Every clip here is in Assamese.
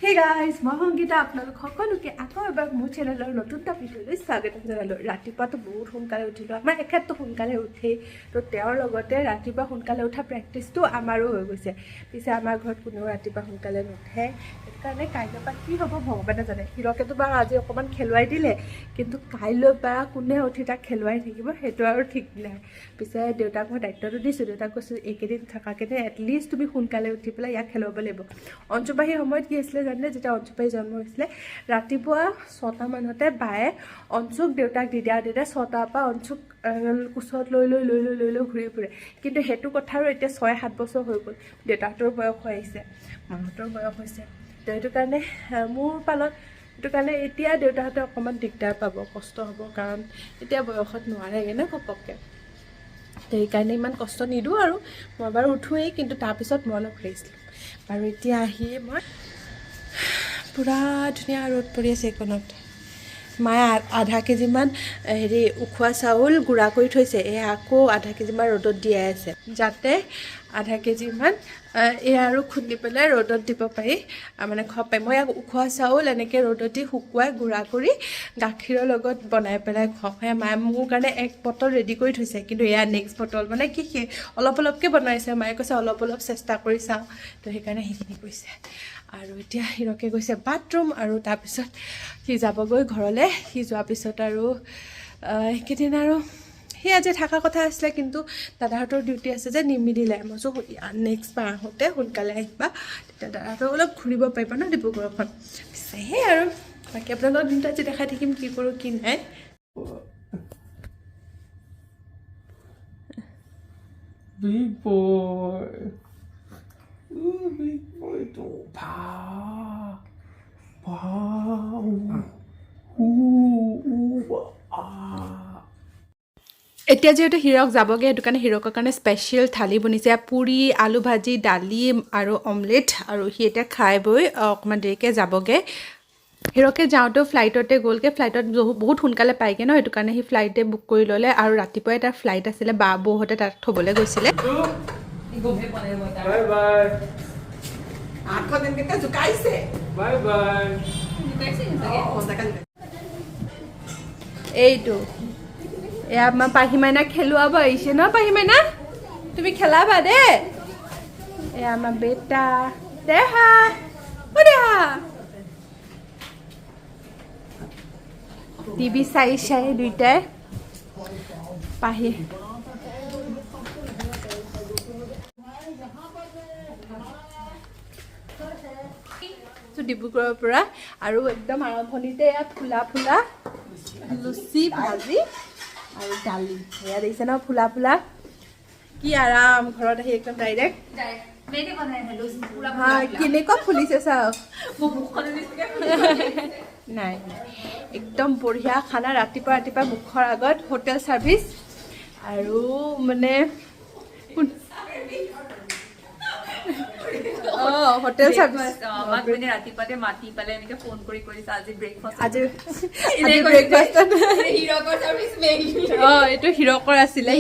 Hey guys, মই সংগীতা আপোনালোক সকলোকে আকৌ এবাৰ মোৰ চেনেলৰ নতুন এটা ভিডিঅ'লৈ স্বাগতম জনালোঁ। ৰাতিপুৱাটো বহুত সোনকালে উঠিলোঁ। আমাৰ এখেতটো সোনকালে উঠেই, তো তেওঁৰ লগতে ৰাতিপুৱা সোনকালে উঠা প্ৰেক্টিছটো আমাৰো হৈ গৈছে। পিছে আমাৰ ঘৰত কোনেও ৰাতিপুৱা সোনকালে নুঠে, সেইটো কাৰণে কাইলৈৰ পৰা কি হ'ব ভগৱানে জানে। হিৰকেতো বাৰু আজি অকণমান খেলুৱাই দিলে, কিন্তু কাইলৈৰ পৰা কোনে উঠি তাক খেলুৱাই থাকিব সেইটো আৰু ঠিক নাই। পিছে দেউতাক মই দায়িত্বটো দিছোঁ, দেউতাক কৈছোঁ এইকেইদিন থকাকেইদিন এটলিষ্ট তুমি সোনকালে উঠি পেলাই ইয়াক খেলাব লাগিব। অঞ্চুপাহীৰ সময়ত কি আছিলে জানে, যেতিয়া অঞ্চুপাহী জন্ম হৈছিলে ৰাতিপুৱা 6টা মানতে বায়ে অঞ্চুক দেউতাক দি দিয়া, তেতিয়া 6টাৰ পৰা অঞ্চুক কোচত লৈ ঘূৰি ফুৰে। কিন্তু সেইটো কথাৰো এতিয়া 6-7 বছৰ হৈ গ'ল। দেউতাহঁতৰ বয়স হৈ আহিছে, মাহঁতৰ বয়স হৈছে, তো সেইটো কাৰণে মোৰ পালত সেইটো কাৰণে এতিয়া দেউতাহঁতে অকণমান দিগদাৰ পাব, কষ্ট হ'ব, কাৰণ এতিয়া বয়সত নোৱাৰেগৈ ন ঘপককৈ। তো সেইকাৰণে ইমান কষ্ট নিদিওঁ আৰু মই বাৰু উঠোৱেই, কিন্তু তাৰপিছত মই অলপ ৰেষ্ট ল'ম। আৰু এতিয়া আহি মই পূৰা ধুনীয়া ৰ'দ পৰি আছে এইকণত। মায়ে আধা কেজিমান উখোৱা চাউল গুড়া কৰি থৈছে, আকৌ আধা কেজিমান ৰ'দত দিয়াই আছে, যাতে আধা কেজিমান আৰু খুন্দি পেলাই ৰ'দত দিব পাৰি, মানে খাব পাৰি। মই ইয়াক উখোৱা চাউল এনেকৈ ৰ'দত দি শুকুৱাই গুড়া কৰি গাখীৰৰ লগত বনাই পেলাই খুৱাওঁ। মায়ে মোৰ কাৰণে 1 বটল ৰেডি কৰি থৈছে, কিন্তু এয়া নেক্সট বটল মানে কি অলপ অলপকৈ বনাইছে। মায়ে কৈছে অলপ অলপ চেষ্টা কৰি চাওঁ, তো সেইকাৰণে সেইখিনি কৈছে। আৰু এতিয়া হিৰকে গৈছে বাথৰুম, আৰু তাৰপিছত সি যাবগৈ ঘৰলৈ। সি যোৱাৰ পিছত আৰু এইকেইদিন আৰু সি আজি থকা কথা আছিলে, কিন্তু দাদাহঁতৰ ডিউটি আছে যে নিমিলিলে। মই কৈছোঁ নেক্সট বাৰ আহোঁতে সোনকালে আহিবা, তেতিয়া দাদাহঁতক অলপ ঘূৰিব পাৰিবা ন ডিব্ৰুগড়খন। পিছে সেই আৰু বাকী আপোনালোকৰ দিনটো আজি দেখাই থাকিম কি কৰোঁ কি নাই। Big boy. Ooh, big boy. Wow. এতিয়া যিহেতু হিৰক যাবগৈ, সেইটো কাৰণে হিৰকৰ কাৰণে স্পেচিয়েল থালি বনিছে, পুৰি, আলু ভাজি, দালি আৰু অমলেট। আৰু সি এতিয়া খাই বৈ অকণমান দেৰিকৈ যাবগৈ। হিৰকে যাওঁতেও ফ্লাইটতে গ'লগৈ, ফ্লাইটত বহুত সোনকালে পায়গৈ ন, সেইটো কাৰণে সি ফ্লাইটে বুক কৰি ল'লে। আৰু ৰাতিপুৱাই তাৰ ফ্লাইট আছিলে, বৌহঁতে তাক থ'বলৈ গৈছিলে। এইটো এয়া আমাৰ পাহি মাইনা খেলুৱাব আহিছে ন। পাহি মাইনা তুমি খেলাবা দেই। এয়া আমাৰ বেটা দেহা, অ দেহা টিভি চাই দুইটাই। পাহি ডিব্ৰুগড়ৰ পৰা, আৰু একদম আৰম্ভণিতে ইয়াত ফুলা ফুলা লুচি ভাজি আৰু দালি। সেয়া দেখিছে ন, ফুলা ফুলা কি আৰাম। ঘৰত আহি একদম ডাইৰেক্ট কেনেকুৱা ফুলিছে চাওক। নাই একদম বঢ়িয়া খানা ৰাতিপুৱা মুখৰ আগত, হোটেল ছাৰ্ভিচ। আৰু মানে হোটেল ছাৰ্ভিচ ৰাতিপুৱাতে মাতি পেলাই এনেকে ফোন কৰি কৰিছে আজি ব্ৰেকফাষ্ট। আজি ব্ৰেকফাষ্টত এইটো হিৰকৰ আছিলে।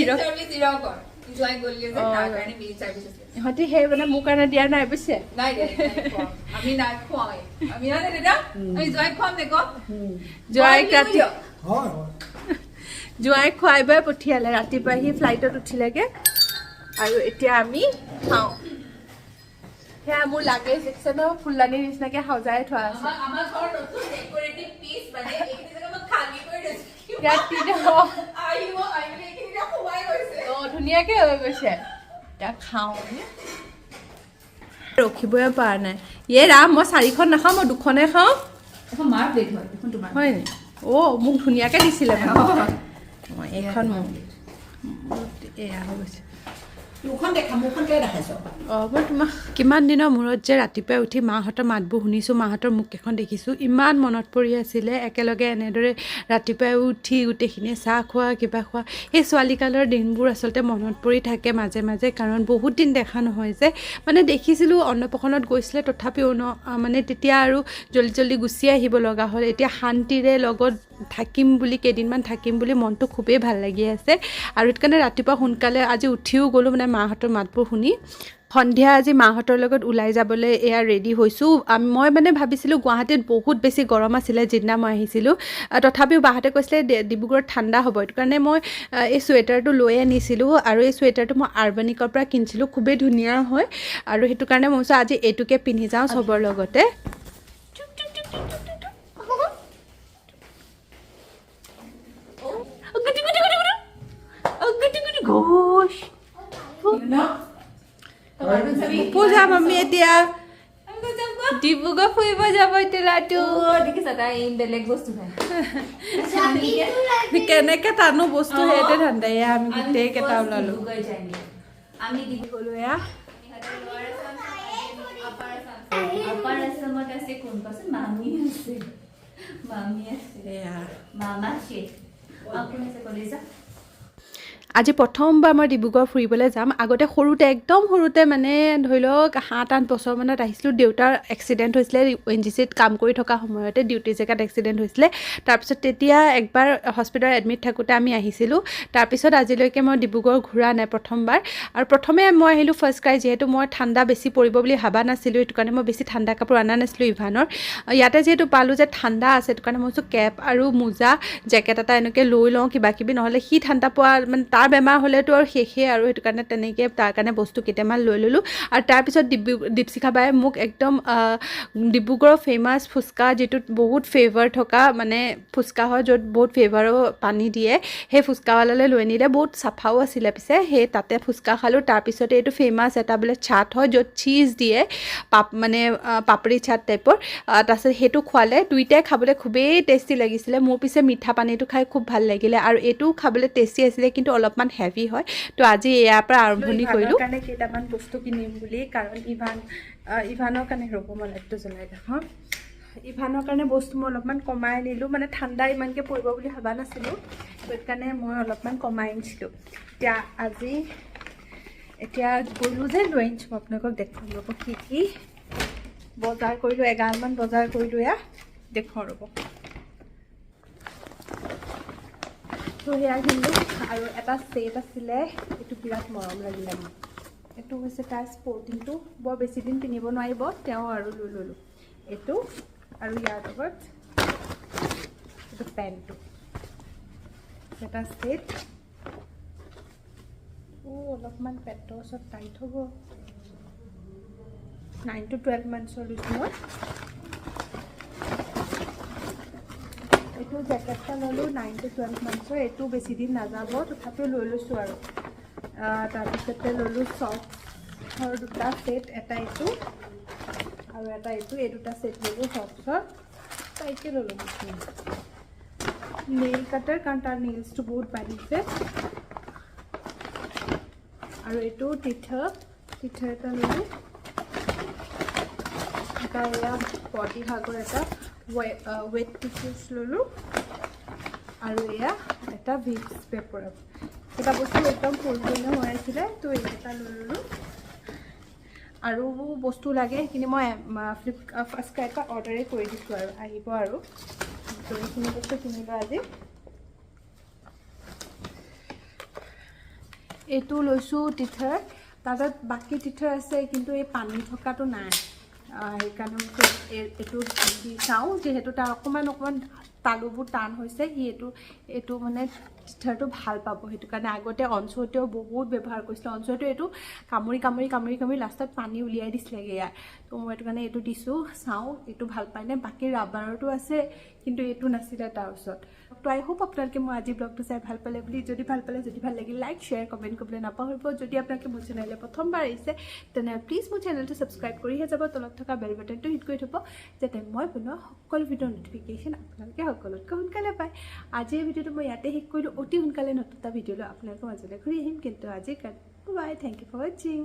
ইহঁতি সেই মানে মোৰ কাৰণে দিয়া নাই বুজিছে। জোঁৱাইক খুৱাই বৈ পঠিয়ালে, ৰাতিপুৱা সি ফ্লাইটত উঠিলেগে, আৰু এতিয়া আমি খাওঁ। সেয়া মোৰ লাগেজ দেখিছে ন, ফুলদানিৰ নিচিনাকে সজাই থোৱা আছে। ধুনীয়াকে হৈ গৈছে। এতিয়া খাওঁ, ৰখিবই পৰা নাই। ৰাম, মই 4খন নাখাওঁ, মই 2খনে খাওঁ। হয় নি? মোক ধুনীয়াকে দিছিলে মই এইখন মোৰ এয়া হৈ গৈছে। মই তোমাক কিমান দিনৰ মূৰত যে ৰাতিপুৱাই উঠি মাহঁতৰ মাতবোৰ শুনিছোঁ, মাহঁতৰ মুখকেইখন দেখিছোঁ, ইমান মনত পৰি আছিলে। একেলগে এনেদৰে ৰাতিপুৱাই উঠি গোটেইখিনিয়ে চাহ খোৱা, কিবা খোৱা, সেই ছোৱালীকালৰ দিনবোৰ আচলতে মনত পৰি থাকে মাজে মাজে, কাৰণ বহুত দিন দেখা নহয় যে। মানে দেখিছিলোঁ অন্নপ্ৰসনত গৈছিলে, তথাপিও মানে তেতিয়া আৰু জল্দি গুচি আহিব লগা হ'ল। এতিয়া শান্তিৰে লগত থাকিম বুলি, কেইদিনমান থাকিম বুলি মনটো খুবেই ভাল লাগি আছে। আৰু সেইটো কাৰণে ৰাতিপুৱা সোনকালে আজি উঠিও গ'লোঁ, মানে মাহঁতৰ মাতবোৰ শুনি। সন্ধিয়া আজি মাহঁতৰ লগত ওলাই যাবলৈ এয়া ৰেডি হৈছোঁ। মই মানে ভাবিছিলোঁ গুৱাহাটীত বহুত বেছি গৰম আছিলে যিদিনা মই আহিছিলোঁ, তথাপিও বাহঁতে কৈছিলে ডিব্ৰুগড়ত ঠাণ্ডা হ'ব, সেইটো কাৰণে মই এই চুৱেটাৰটো লৈ আনিছিলোঁ। আৰু এই চুৱেটাৰটো মই আৰবানিকৰ পৰা কিনিছিলোঁ, খুবেই ধুনীয়া হয়। আৰু সেইটো কাৰণে মই ভাবিছোঁ আজি এইটোকে পিন্ধি যাওঁ চবৰ লগতে। যাম আমি এতিয়া ডিব্ৰুগড় ফুৰিব যাব টেলাটো। দেখিছা তাই বেলেগ বস্তু খায়। কেনেকে টানো বস্তু সেইটোৱে ঠাণ্ডা। এয়া আমি গোটেই কেইটা ওলালো। আমি গ'লো এয়া আপাৰ আসামত আছে কোন পাছে মামী আছে, মামী আছে, এয়া মামা আছে, আপোন আছে কলেজা। আজি প্ৰথমবাৰ মই ডিব্ৰুগড় ফুৰিবলৈ যাম। আগতে সৰুতে একদম সৰুতে মানে ধৰি লওক 7-8 বছৰমানত আহিছিলোঁ। দেউতাৰ এক্সিডেণ্ট হৈছিলে, ONGCত কাম কৰি থকা সময়তে ডিউটি জেগাত এক্সিডেণ্ট হৈছিলে। তাৰপিছত তেতিয়া একবাৰ হস্পিটেলত এডমিট থাকোঁতে আমি আহিছিলোঁ। তাৰপিছত আজিলৈকে মই ডিব্ৰুগড় ঘূৰা নাই, প্ৰথমবাৰ। আৰু প্ৰথমে মই আহিলোঁ ফাৰ্ষ্ট ক্ৰাই, যিহেতু মই ঠাণ্ডা বেছি পৰিব বুলি ভাবা নাছিলোঁ, সেইটো কাৰণে মই বেছি ঠাণ্ডা কাপোৰ অনা নাছিলোঁ ইভানৰ। ইয়াতে যিহেতু পালোঁ যে ঠাণ্ডা আছে, সেইটো কাৰণে মই ভাবিছোঁ কেপ আৰু মোজা জেকেট এটা এনেকৈ লৈ লওঁ কিবাকিবি, নহ'লে সি ঠাণ্ডা পোৱা মানে তাৰ বেমাৰ হ'লেতো আৰু শেষেই আৰু, সেইটো কাৰণে তেনেকৈ তাৰ কাৰণে বস্তু কেইটামান লৈ ল'লোঁ। আৰু তাৰপিছত দীপশিখা বায়ে মোক একদম ডিব্ৰুগড়ৰ ফেমাছ ফুচকা, যিটোত বহুত ফ্লেভাৰ থকা মানে ফুচকা হয়, য'ত বহুত ফ্লেভাৰো পানী দিয়ে, সেই ফুচকাৱালালৈ লৈ আনিলে। বহুত চাফাও আছিলে পিছে, সেই তাতে ফুচকা খালোঁ। তাৰপিছতে এইটো ফেমাছ এটা বোলে চাট হয়, য'ত চীজ দিয়ে, মানে পাপৰি চাট টাইপৰ। তাৰপিছত সেইটো খোৱালে, দুইটাই খাবলৈ খুবেই টেষ্টি লাগিছিলে। মোৰ পিছে মিঠা পানীটো খাই খুব ভাল লাগিলে, আৰু এইটোও খাবলৈ টেষ্টি আছিলে, কিন্তু অলপমান হেভি হয়। তো আজি ইয়াৰ পৰা আৰম্ভণি কৰিলোঁ। কাৰণে কেইটামান বস্তু কিনিম বুলি, কাৰণ ইভানৰ কাৰণে ৰ'ব মই লাইটটো জ্বলাই দেখাওঁ। ইভানৰ কাৰণে বস্তু মই অলপমান কমাই আনিলোঁ, মানে ঠাণ্ডা ইমানকৈ পৰিব বুলি ভবা নাছিলোঁ, সেইকাৰণে মই অলপমান কমাই আনিছিলোঁ। এতিয়া গ'লোঁ যে লৈ আনিছোঁ, আপোনালোকক দেখুৱাম ৰ'ব কি কি বজাৰ কৰিলোঁ। 11মান বজাৰ কৰিলোঁ, এয়া দেখুৱাওঁ ৰ'ব। তো সেয়া কিনিলোঁ। আৰু এটা ছেট আছিলে, এইটো বিৰাট মৰম লাগিলে মোৰ। এইটো হৈছে তাৰ স্পৰ্টিংটো, বৰ বেছি দিন পিন্ধিব নোৱাৰিব তেওঁ, আৰু লৈ ল'লোঁ এইটো। আৰু ইয়াৰ লগত এইটো পেণ্টটো, এটা ছেট। অলপমান পেটৰ ওচৰত টাইট হ'ব। 9 to 12 মান্থছৰ লৈছোঁ মই। এইটো জেকেটটা ল'লোঁ 9 to 12 মান্থছৰ, এইটো বেছি দিন নাযাব, তথাপিও লৈ লৈছোঁ আৰু। তাৰপিছতে ল'লোঁ চক্সৰ দুটা ছেট, এটা এইটো আৰু এটা এইটো। এই দুটা ছেট ল'লোঁ চক্সৰ, টাইটকৈ ল'লোঁ। নেইল কাটাৰ, কাৰণ তাৰ নেইলছটো বহুত বাঢ়িছে। আৰু এইটো টিথাৰ এটা ল'লোঁ। এটা এয়া বডি হাগৰ এটা ৱেট টিচাৰ্ছ ল'লোঁ। আৰু এয়া এটা ভিক্স পেপাৰ, এটা বস্তু একদম প্ৰয়োজনীয় হৈ আছিলে, তো এইকেইটা লৈ ল'লোঁ। আৰু বস্তু লাগে, সেইখিনি মই ফাৰ্ষ্ট ক্ৰাইৰ পৰা অৰ্ডাৰেই কৰি দিছোঁ, আৰু আহিব। আৰু তো এইখিনি বস্তু কিনিলোঁ আজি। এইটো লৈছোঁ টিথাৰ, তাত বাকী টিথাৰ আছে, কিন্তু এই পানী থকাটো নাই। সেইকাৰণে এইটো দি চাওঁ, যিহেতু তাৰ অকণমান তালুবোৰ টান হৈছে, সি এইটো মানে টিথাৰটো ভাল পাব। সেইটো কাৰণে আগতে অঞ্চুহঁতেও বহুত ব্যৱহাৰ কৰিছিলে। অঞ্চুহঁতে এইটো কামুৰি লাষ্টত পানী উলিয়াই দিছিলেগৈ ইয়াৰ। তো মই এইটো কাৰণে এইটো দিছোঁ, চাওঁ এইটো ভাল পায়নে। বাকী ৰাবাৰটো আছে, কিন্তু এইটো নাছিলে তাৰ ওচৰত। তো আই হোপ আপোনালোকে মই আজি ব্লগটো চাই ভাল পালে বুলি। যদি ভাল লাগিল লাইক, শ্বেয়াৰ, কমেণ্ট কৰিবলৈ নাপাহৰিব। যদি আপোনালোকে মোৰ চেনেললৈ প্ৰথমবাৰ আহিছে, তেনেহ'লে প্লিজ মোৰ চেনেলটো ছাবস্ক্ৰাইব কৰিহে যাব। তলত থকা বেল বাটনটো হিট কৰি থ'ব, যাতে মই বনোৱা সকলো ভিডিঅ'ৰ ন'টিফিকেশ্যন আপোনালোকে সকলোতকৈ সোনকালে পায়। আজিৰ ভিডিঅ'টো মই ইয়াতে শেষ কৰিলোঁ। অতি সোনকালে নতুন এটা ভিডিঅ' লৈ আপোনালোকৰ মাজলৈ ঘূৰি আহিম, কিন্তু আজিৰ কাৰণে বাই, থেংক ইউ ফৰ ৱাচিং।